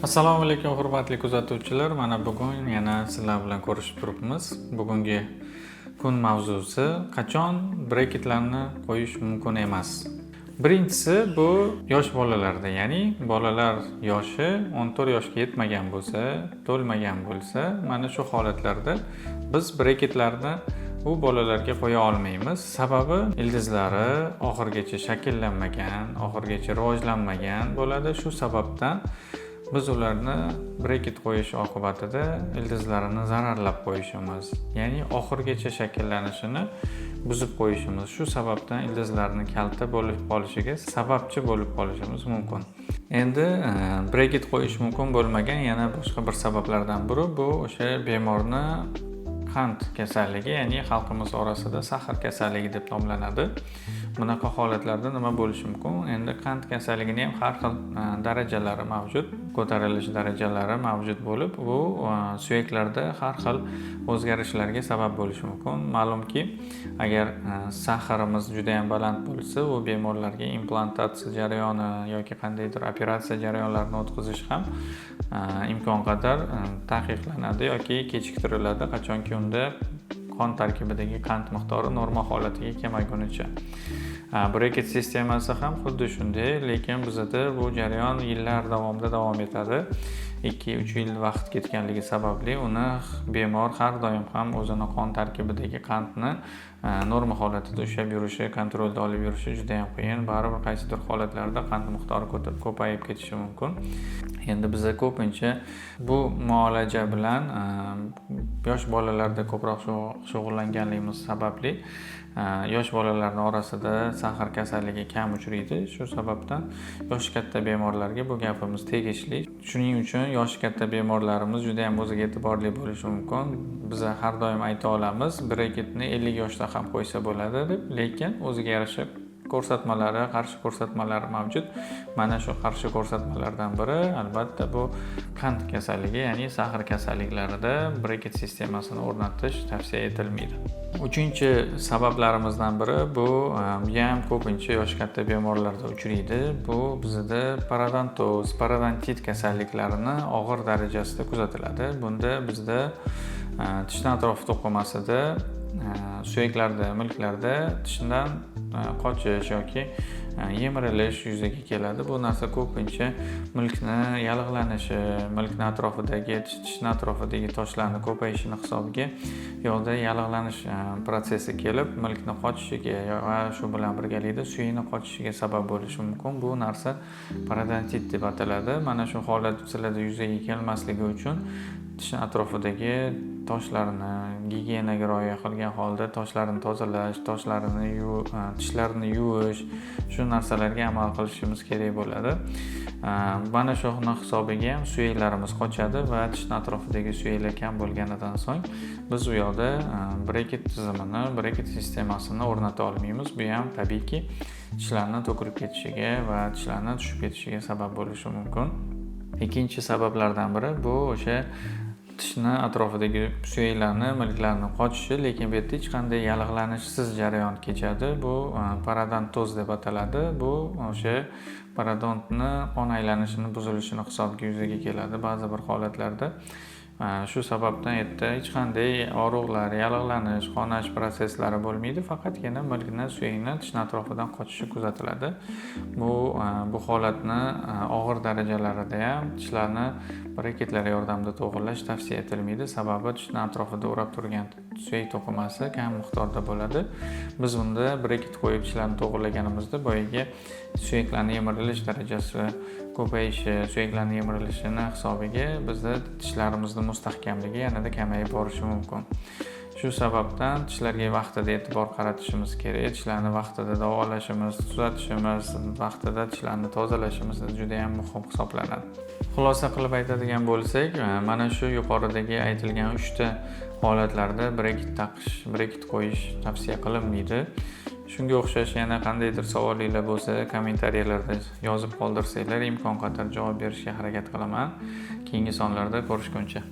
Assalomu alaykum hurmatli kuzatuvchilar. Mana bugun yana sizlar bilan ko'rishib turibmiz. Bugungi kun mavzusi qachon breketlarni qo'yish mumkin emas. Birinchisi bu yosh bolalarda, ya'ni bolalar yoshi 14 yoshga yetmagan bo'lsa, to'lmagan bo'lsa, mana shu holatlarda biz breketlarni bu bolalarga qo'ya olmaymiz. Sababi ildizlari oxirgacha shakllanmagan, oxirgacha rivojlanmagan bo'ladi. Shu sababdan biz ularni breket qo'yish oqibatida ildizlarini zararlab qo'yishimiz, ya'ni oxirgacha shakllanishini buzib qo'yishimiz, shu sababdan ildizlarni kalta bo'lib qolishiga sababchi bo'lib qolishimiz mumkin. Endi breket qo'yish mumkin bo'lmagan yana boshqa bir sabablardan biri bu o'sha bemorni qand kasalligi, ya'ni xalqimiz orasida sahr kasalligi deb nomlanadi. Bunaqa holatlarda nima bo'lishi mumkin? Endi qand kasalligini ham har xil darajalari mavjud, ko'tarilish darajalari mavjud bo'lib, bu suyaklarda har xil o'zgarishlarga sabab bo'lishi mumkin. Ma'lumki, agar sahrimiz juda ham baland bo'lsa, u bemorlarga implantatsiya jarayoni yoki qandaydir operatsiya jarayonlarini o'tkazish ham imkon qadar taqiqlanadi yoki kechiktiriladi, qachonki unda qon tarkibidagi qand miqdori normal holatiga kelmagunicha. Breket sistemasi ham xuddi shunday, lekin bizda bu jarayon yillar davomida davom etadi. 2-3 yil vaqt ketganligi sababli uni bemor har doim ham o'zini qon tarkibidagi qandni normal holatida ushlab yurishi, kontrolda olib yurishi juda ham qiyin. Baribir qaysidir holatlarda qand miqdori ko'payib ketishi mumkin. Endi biz ko'pincha bu muolaja bilan yosh bolalarda ko'proq shug'ullanganligimiz sababli yosh bolalarning orasida sahr kasalligi kam uchraydi. Shu sababdan yosh katta bemorlarga bu gapimiz tegishli. Shuning uchun yosh katta bemorlarimiz juda ham o'ziga e'tiborli bo'lishi mumkin. Biz har doim ayta olamiz, breketni 50 yoshda ham qo'ysa bo'ladi deb, lekin o'ziga yarasha ko'rsatmalari, qarshi ko'rsatmalari mavjud. Mana shu qarshi ko'rsatmalardan biri albatta bu qand kasalligi, ya'ni sahr kasalliklarida breket sistemasini o'rnatish tavsiya etilmaydi. Uchinchi sabablarimizdan biri bu ham ko'pincha yosh katta bemorlarda uchraydi. Bu bizda parodontoz, parodontit kasalliklarini og'ir darajasida kuzatiladi. Bunda bizda tishdan atrof to'qimasida suyaklarda, milklarda tishdan qochish yoki yemirilish yuzaga keladi. Bu narsa ko'pincha milkni yallig'lanishi, milkni atrofidagi, tishni atrofidagi toshlarning ko'payishini hisobiga yo'lda yallig'lanish prosessi kelib, milkni qochishiga va shu bilan birgalikda suyakni qochishiga sabab bo'lishi mumkin. Bu narsa parodontit deb ataladi. Mana shu holat sizlarda yuzaga kelmasligi uchun tishni atrofidagi toshlarni gigiyenaga rioya qilgan holda toshlarini tozalash, tishlarni yuvish, shu narsalarga amal qilishimiz kerak bo'ladi. Mana shuni hisobiga ham suyaklarimiz qochadi va tishni atrofidagi suyaklar kam bo'lganidan so'ng biz u yoqda breket tizimini, breket sistemasini o'rnata olmaymiz. Bu ham tabiiyki tishlarni to'kilib ketishiga va tishlarni tushib ketishiga sabab bo'lishi mumkin. Ikkinchi sabablardan biri bu o'sha tishni atrofidagi suyaklarni, milklarni qochishi, lekin bu yerda hech qanday yallig'lanishsiz jarayon kechadi. Bu parodontoz deb ataladi. Bu o'sha parodontni qon aylanishini buzilishini hisobiga yuzaga keladi ba'zi bir holatlarda. Shu sababdan yerda hech qanday og'riqlar, yallig'lanish, qonash prosesslari bo'lmaydi, faqatgina milkni, suyakni tishni atrofidan qochishi kuzatiladi. Bu holatni og'ir darajalarida ham tishlarni breketlar yordamida to'g'irlash tavsiya etilmaydi. Sababi tishni atrofida o'rab turgan suyak to'qimasi kam miqdorda bo'ladi. Biz bunda breket qo'yib tishlarni to'g'irlaganimizda boyaga suyaklarning yemirilish darajasi ko'payishi, suyaklarning yemirilishini hisobiga bizda tishlarimizni mustahkamligi yanada kamayib borishi mumkin. Shu sababdan tishlarga vaqtida e'tibor qaratishimiz kerak. Tishlarni vaqtida davolashimiz, tuzatishimiz, vaqtida tishlarni tozalashimiz juda ham muhim hisoblanadi. Xulosa qilib aytadigan bo'lsak, mana shu yuqoridagi aytilgan 3 ta holatlarda breket taqish, breket qo'yish tavsiya qilinmaydi. Shunga o'xshash yana qandaydir savolinglar bo'lsa, kommentariyalarda yozib qoldirsanglar, imkon qadar javob berishga harakat qilaman. Keyingi sonlarda ko'rishguncha.